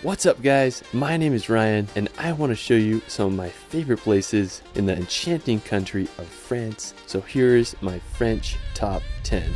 What's up guys, my name is Ryan and I want to show you some of my favorite places in the enchanting country of France. So here is my French top 10.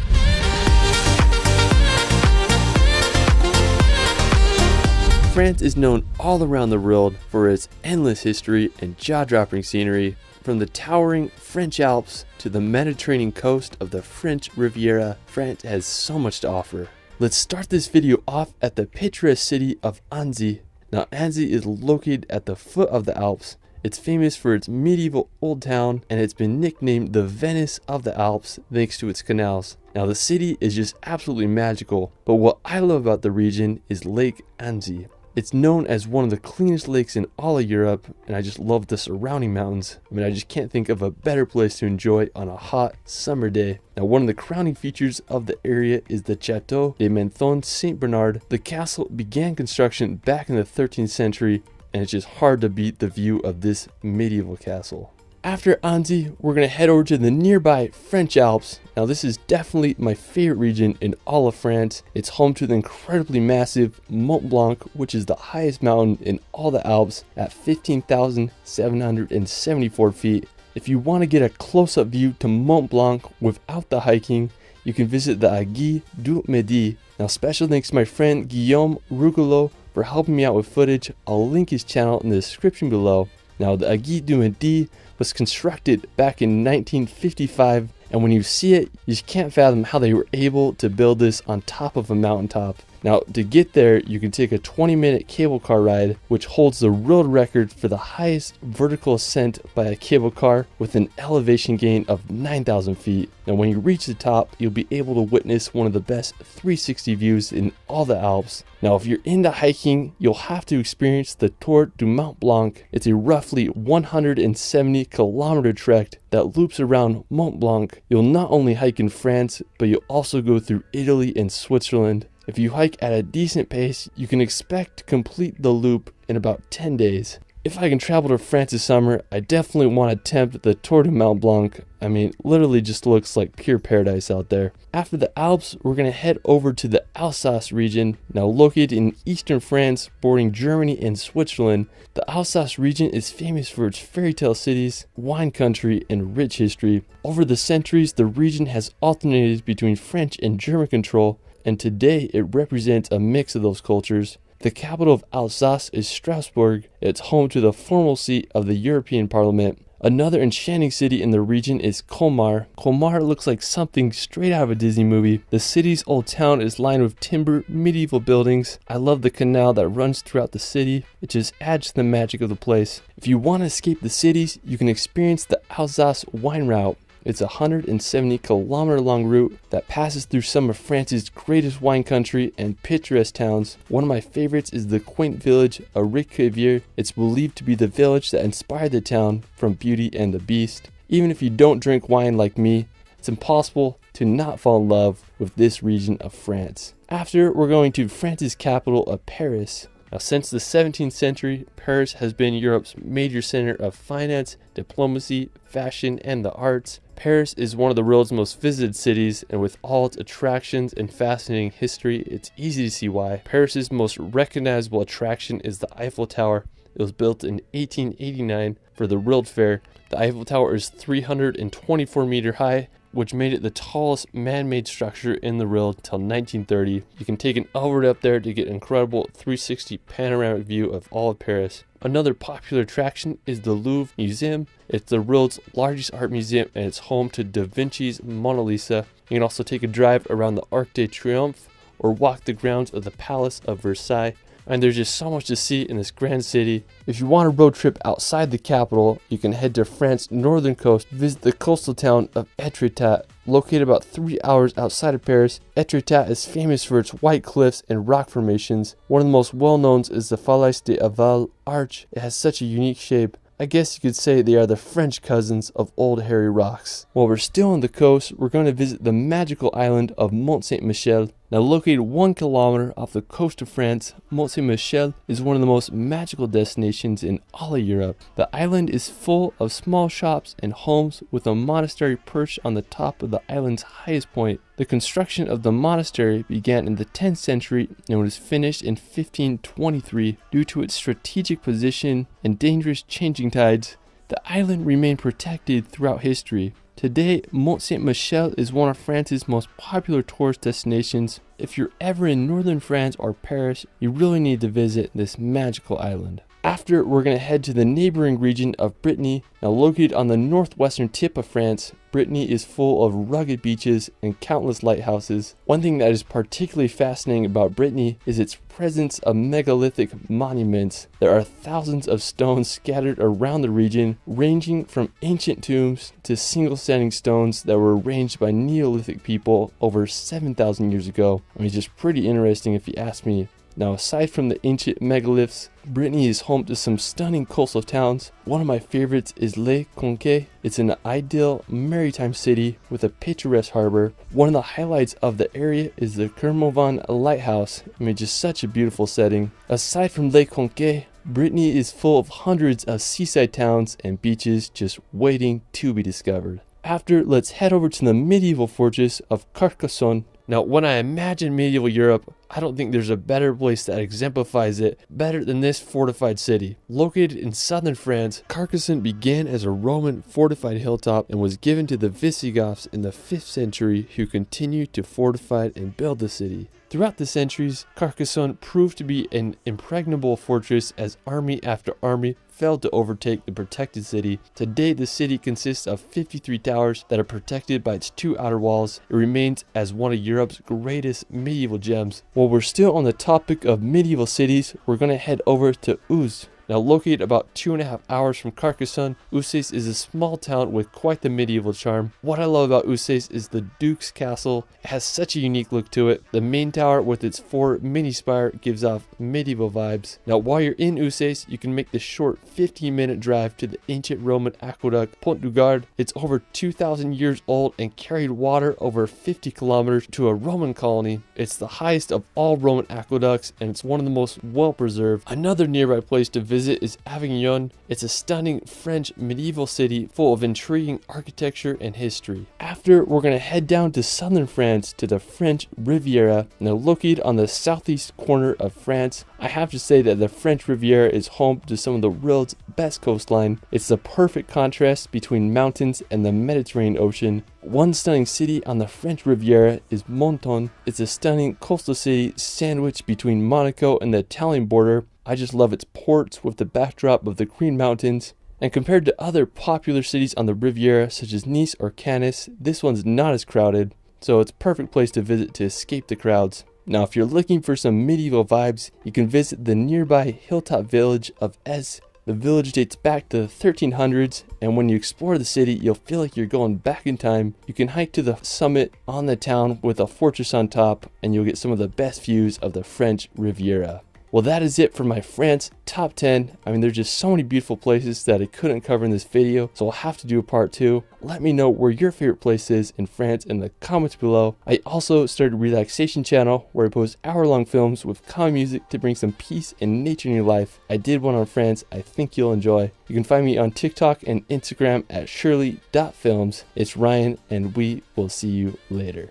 France is known all around the world for its endless history and jaw-dropping scenery, from the towering French Alps to the Mediterranean coast of the French Riviera. France has so much to offer. Let's start this video off at the picturesque city of Annecy. Now Annecy is located at the foot of the Alps. It's famous for its medieval old town and it's been nicknamed the Venice of the Alps thanks to its canals. Now the city is just absolutely magical, but what I love about the region is Lake Annecy. It's known as one of the cleanest lakes in all of Europe, and I just love the surrounding mountains. I mean, I just can't think of a better place to enjoy on a hot summer day. Now, one of the crowning features of the area is the Château de Menthon Saint Bernard. The castle began construction back in the 13th century, and it's just hard to beat the view of this medieval castle. After Annecy, we're going to head over to the nearby French Alps. Now this is definitely my favorite region in all of France. It's home to the incredibly massive Mont Blanc, which is the highest mountain in all the Alps at 15,774 feet. If you want to get a close-up view to Mont Blanc without the hiking, you can visit the Aiguille du Midi. Now special thanks to my friend Guillaume Rougelot for helping me out with footage. I'll link his channel in the description below. Now the Aiguille du Midi was constructed back in 1955, and when you see it, you just can't fathom how they were able to build this on top of a mountaintop. Now to get there, you can take a 20-minute cable car ride, which holds the world record for the highest vertical ascent by a cable car with an elevation gain of 9,000 feet. Now when you reach the top, you'll be able to witness one of the best 360 views in all the Alps. Now if you're into hiking, you'll have to experience the Tour du Mont Blanc. It's a roughly 170-kilometer trek that loops around Mont Blanc. You'll not only hike in France, but you'll also go through Italy and Switzerland. If you hike at a decent pace, you can expect to complete the loop in about 10 days. If I can travel to France this summer, I definitely want to attempt the Tour du Mont Blanc. I mean, literally just looks like pure paradise out there. After the Alps, we're going to head over to the Alsace region. Now located in eastern France, bordering Germany and Switzerland, the Alsace region is famous for its fairy tale cities, wine country, and rich history. Over the centuries, the region has alternated between French and German control, and today it represents a mix of those cultures. The capital of Alsace is Strasbourg. It's home to the formal seat of the European Parliament. Another enchanting city in the region is Colmar. Colmar looks like something straight out of a Disney movie. The city's old town is lined with timber, medieval buildings. I love the canal that runs throughout the city. It just adds to the magic of the place. If you want to escape the cities, you can experience the Alsace wine route. It's a 170-kilometer long route that passes through some of France's greatest wine country and picturesque towns. One of my favorites is the quaint village of Réquevier. It's believed to be the village that inspired the town from Beauty and the Beast. Even if you don't drink wine like me, it's impossible to not fall in love with this region of France. After, we're going to France's capital of Paris. Now, since the 17th century, Paris has been Europe's major center of finance, diplomacy, fashion, and the arts. Paris is one of the world's most visited cities, and with all its attractions and fascinating history, it's easy to see why. Paris's most recognizable attraction is the Eiffel Tower. It was built in 1889 for the World Fair. The Eiffel Tower is 324 meters high, which made it the tallest man-made structure in the world till 1930. You can take an elevator up there to get an incredible 360 panoramic view of all of Paris. Another popular attraction is the Louvre Museum. It's the world's largest art museum and it's home to Da Vinci's Mona Lisa. You can also take a drive around the Arc de Triomphe or walk the grounds of the Palace of Versailles. And there's just so much to see in this grand city. If you want a road trip outside the capital, you can head to France's northern coast, visit the coastal town of Etretat. Located about 3 hours outside of Paris, Etretat is famous for its white cliffs and rock formations. One of the most well-known is the Falaise d'Aval Arch. It has such a unique shape. I guess you could say they are the French cousins of old hairy rocks. While we're still on the coast, we're going to visit the magical island of Mont Saint-Michel. Now located 1 kilometer off the coast of France, Mont Saint-Michel is one of the most magical destinations in all of Europe. The island is full of small shops and homes with a monastery perched on the top of the island's highest point. The construction of the monastery began in the 10th century and was finished in 1523. Due to its strategic position and dangerous changing tides, the island remained protected throughout history. Today, Mont Saint-Michel is one of France's most popular tourist destinations. If you're ever in northern France or Paris, you really need to visit this magical island. After, we're going to head to the neighboring region of Brittany. Now located on the northwestern tip of France, Brittany is full of rugged beaches and countless lighthouses. One thing that is particularly fascinating about Brittany is its presence of megalithic monuments. There are thousands of stones scattered around the region, ranging from ancient tombs to single standing stones that were arranged by Neolithic people over 7,000 years ago. I mean, it's just pretty interesting if you ask me. Now, aside from the ancient megaliths, Brittany is home to some stunning coastal towns. One of my favorites is Les Conquets. It's an ideal maritime city with a picturesque harbor. One of the highlights of the area is the Kermovan Lighthouse. I mean, just such a beautiful setting. Aside from Les Conquets, Brittany is full of hundreds of seaside towns and beaches just waiting to be discovered. After, let's head over to the medieval fortress of Carcassonne. Now, when I imagine medieval Europe, I don't think there's a better place that exemplifies it better than this fortified city. Located in southern France, Carcassonne began as a Roman fortified hilltop and was given to the Visigoths in the 5th century, who continued to fortify and build the city. Throughout the centuries, Carcassonne proved to be an impregnable fortress as army after army failed to overtake the protected city. Today, the city consists of 53 towers that are protected by its 2 outer walls. It remains as one of Europe's greatest medieval gems. While we're still on the topic of medieval cities, we're going to head over to Uzes. Now located about 2.5 hours from Carcassonne, Uzes is a small town with quite the medieval charm. What I love about Uzes is the Duke's Castle. It has such a unique look to it. The main tower with its 4 mini spire gives off medieval vibes. Now while you're in Uzes, you can make the short 15-minute drive to the ancient Roman aqueduct Pont du Gard. It's over 2,000 years old and carried water over 50 kilometers to a Roman colony. It's the highest of all Roman aqueducts and it's one of the most well preserved. Another nearby place to visit is Avignon. It's a stunning French medieval city full of intriguing architecture and history. After, we're going to head down to southern France to the French Riviera. Now located on the southeast corner of France, I have to say that the French Riviera is home to some of the world's best coastline. It's the perfect contrast between mountains and the Mediterranean Ocean. One stunning city on the French Riviera is Menton. It's a stunning coastal city sandwiched between Monaco and the Italian border. I just love its ports with the backdrop of the Green Mountains. And compared to other popular cities on the Riviera such as Nice or Cannes, this one's not as crowded, so it's a perfect place to visit to escape the crowds. Now if you're looking for some medieval vibes, you can visit the nearby hilltop village of Ez. The village dates back to the 1300s, and when you explore the city, you'll feel like you're going back in time. You can hike to the summit on the town with a fortress on top, and you'll get some of the best views of the French Riviera. Well, that is it for my France top 10. I mean, there's just so many beautiful places that I couldn't cover in this video, so I'll have to do a part 2. Let me know where your favorite place is in France in the comments below. I also started a relaxation channel where I post hour-long films with calm music to bring some peace and nature in your life. I did one on France I think you'll enjoy. You can find me on TikTok and Instagram at shirley.films. It's Ryan, and we will see you later.